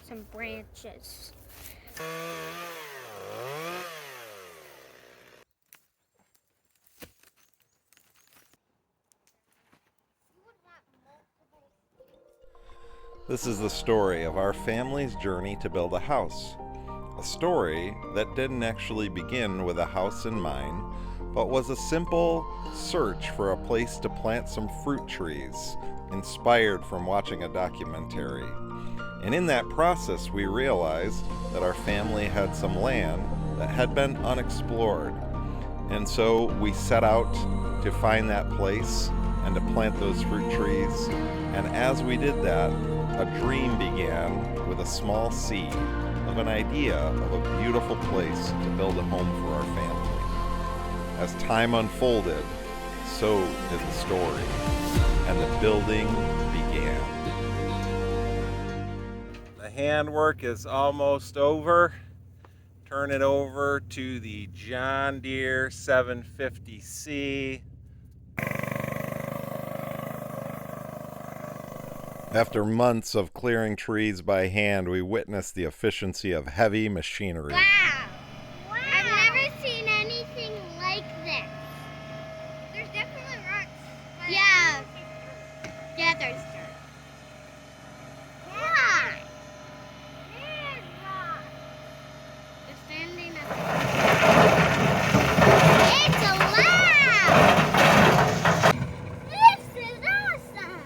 some branches. This is the story of our family's journey to build a house. A story that didn't actually begin with a house in mind, but was a simple search for a place to plant some fruit trees, inspired from watching a documentary. And in that process, we realized that our family had some land that had been unexplored. And so we set out to find that place and to plant those fruit trees. And as we did that, a dream began with a small seed of an idea of a beautiful place to build a home for our family. As time unfolded, so did the story, and the building began. The handwork is almost over. Turn it over to the John Deere 750C. After months of clearing trees by hand, we witnessed the efficiency of heavy machinery. Wow! I've never seen anything like this. There's definitely rocks. Yeah. Yeah, there's dirt. Yeah. There's rocks. It's standing up. It's alive! This is awesome!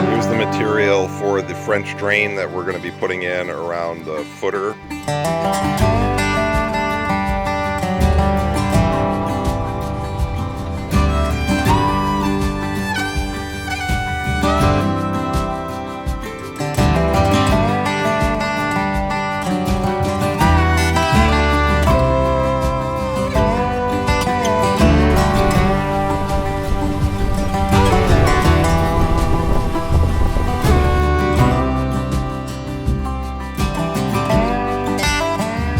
Here's the material for the French drain that we're going to be putting in around the footer.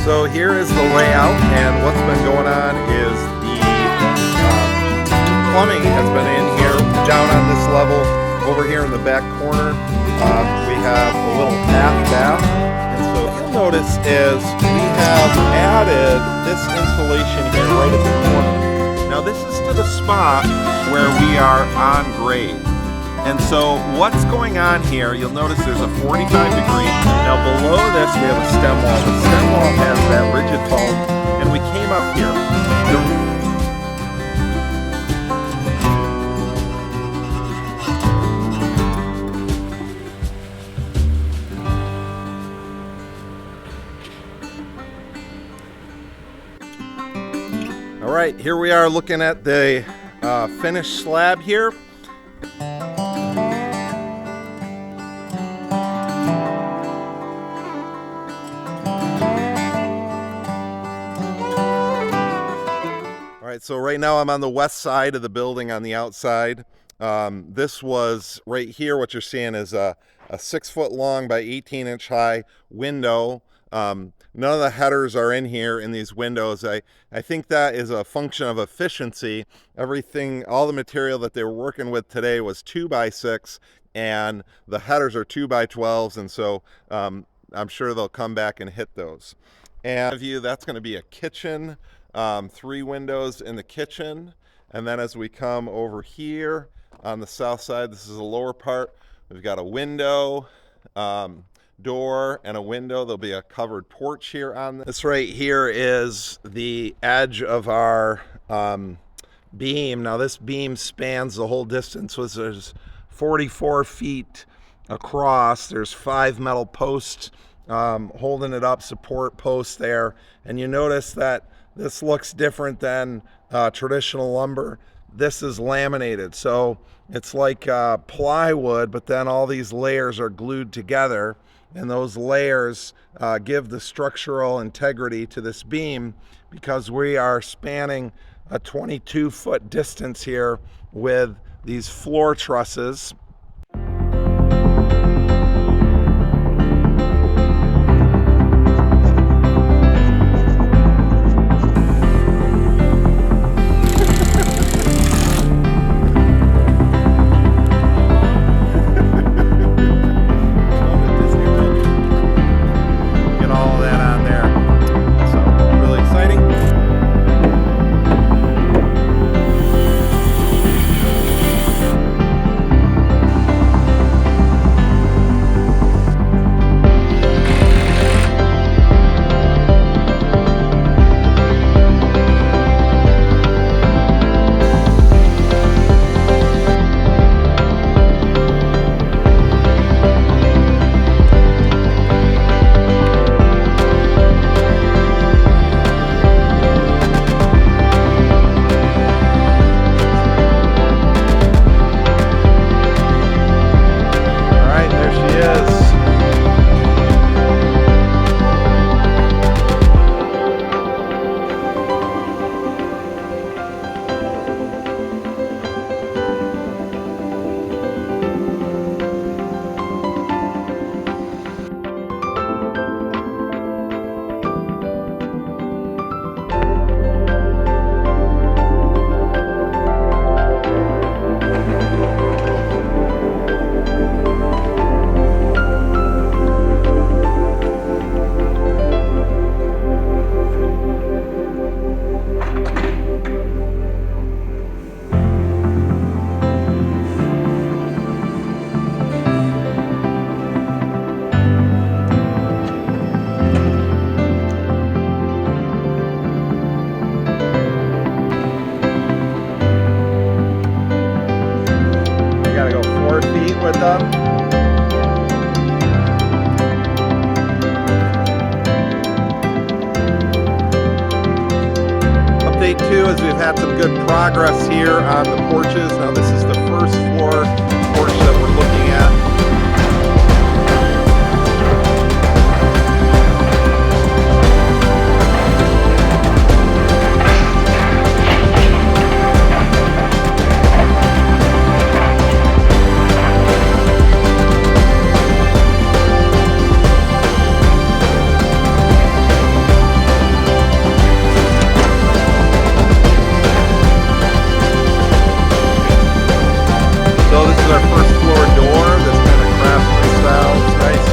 So here is the layout, and what's been going on is the plumbing has been in here, down on this level. Over here in the back corner, we have a little half bath. And so what you'll notice is we have added this insulation here right at the corner. Now this is to the spot where we are on grade. And so what's going on here, you'll notice there's a 45 degree. Now below this we have a stem wall. The stem wall has that rigid foam, and we came up here. All right, here we are looking at the finished slab here. So right now I'm on the west side of the building on the outside. This was right here, what you're seeing is a a 6-foot long by 18-inch high window. None of the headers are in here in these windows. I think that is a function of efficiency. Everything, all the material that they were working with today was 2x6, and the headers are 2x12s, and so I'm sure they'll come back and hit those. And view, that's going to be a kitchen, 3 windows in the kitchen. And then as we come over here on the south side, this is the lower part, we've got a window, door and a window. There'll be a covered porch here on this. Right here is the edge of our beam. Now this beam spans the whole distance, so there's 44 feet across. There's 5 metal posts holding it up, support posts there. And you notice that this looks different than traditional lumber. This is laminated, so it's like plywood, but then all these layers are glued together, and those layers give the structural integrity to this beam, because we are spanning a 22-foot distance here with these floor trusses. With them. Update 2 is we've had some good progress here on the porches. Now this is the first floor porch that we're looking at. So this is our first floor door, this kind of craftsman style. It's nice.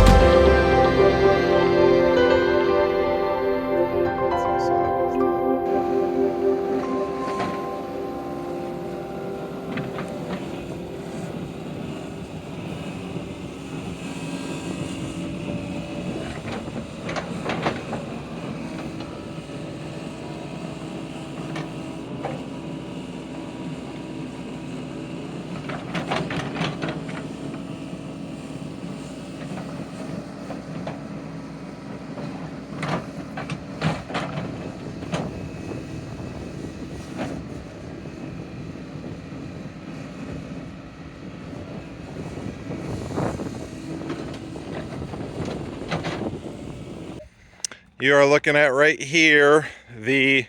You are looking at right here the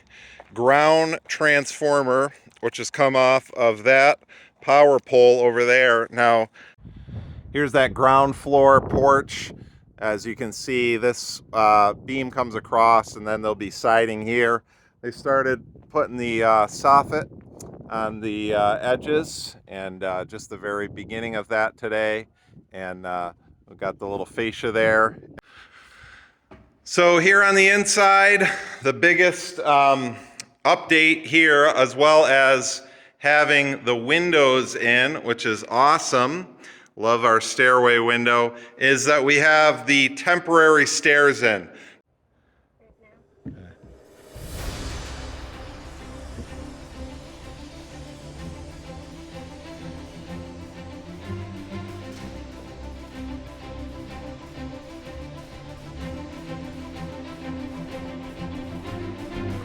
ground transformer, which has come off of that power pole over there. Now, Here's that ground floor porch. As you can see, this beam comes across and then there'll be siding here. They started putting the soffit on the edges, and just the very beginning of that today. And we've got the little fascia there. So here on the inside, the biggest update here, as well as having the windows in, which is awesome. Love our stairway window, is that we have the temporary stairs in.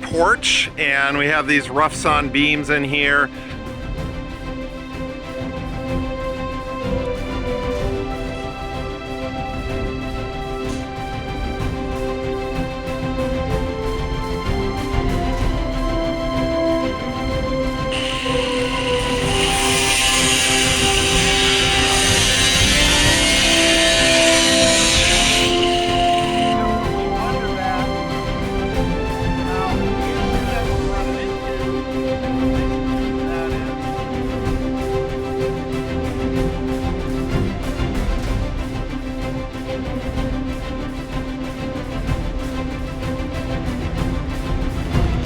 Porch, and we have these rough sawn beams in here.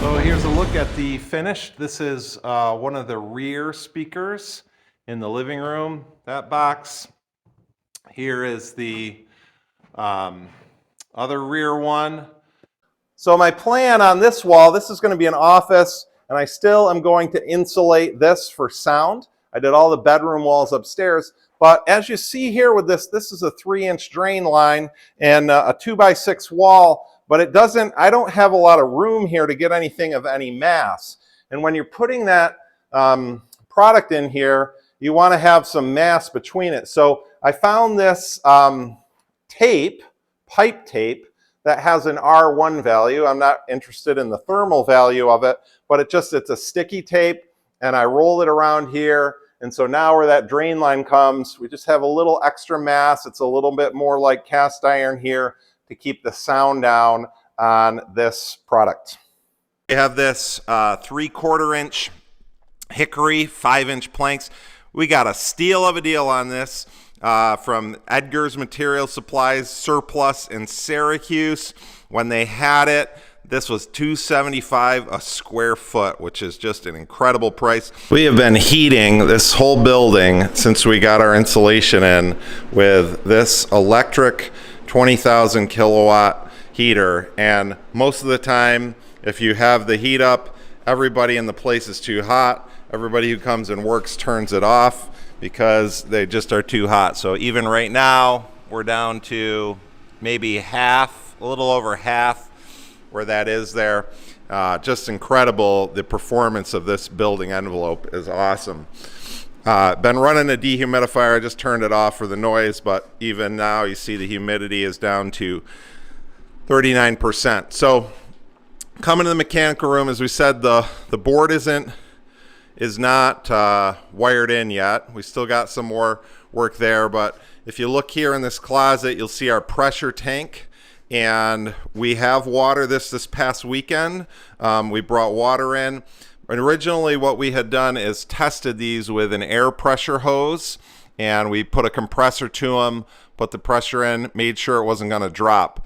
So here's a look at the finished. This is one of the rear speakers in the living room. That box. Here is the other rear one. So my plan on this wall, this is going to be an office, and I still am going to insulate this for sound. I did all the bedroom walls upstairs, but as you see here with this is a 3-inch drain line and a 2x6 wall, but it doesn't, I don't have a lot of room here to get anything of any mass. And when you're putting that product in here, you want to have some mass between it. So I found this tape, pipe tape, that has an R1 value. I'm not interested in the thermal value of it, but it's a sticky tape, and I roll it around here. And so now where that drain line comes, we just have a little extra mass. It's a little bit more like cast iron here to keep the sound down on this product. We have this 3/4 inch hickory, 5-inch planks. We got a steal of a deal on this from Edgar's Material Supplies Surplus in Syracuse. When they had it, this was $275 a square foot, which is just an incredible price. We have been heating this whole building since we got our insulation in with this electric 20,000 kilowatt heater. And most of the time, if you have the heat up, everybody in the place is too hot. Everybody who comes and works turns it off because they just are too hot. So even right now, we're down to maybe half, a little over half where that is there. Just incredible. The performance of this building envelope is awesome. Been running a dehumidifier. I just turned it off for the noise, but even now you see the humidity is down to 39%. So coming to the mechanical room, as we said, the board is not wired in yet. We still got some more work there, but if you look here in this closet, you'll see our pressure tank, and we have water this past weekend. We brought water in. And originally what we had done is tested these with an air pressure hose, and we put a compressor to them, put the pressure in, made sure it wasn't going to drop.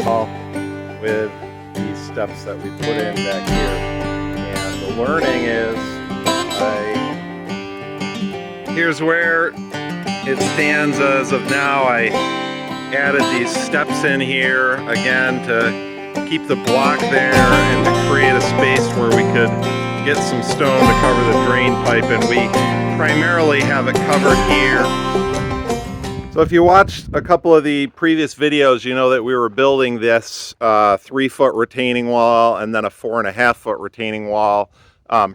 all with these steps that we put in back here. And the learning is, here's where it stands as of now. I added these steps in here again to keep the block there and to create a space where we could get some stone to cover the drain pipe, and we primarily have it covered here. So if you watched a couple of the previous videos, you know that we were building this 3-foot retaining wall and then a 4.5-foot retaining wall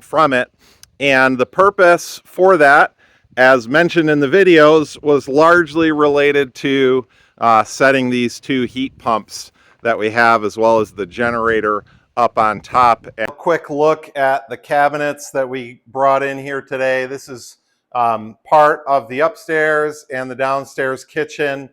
from it. And the purpose for that, as mentioned in the videos, was largely related to setting these 2 heat pumps that we have, as well as the generator up on top. A quick look at the cabinets that we brought in here today. This is part of the upstairs and the downstairs kitchen.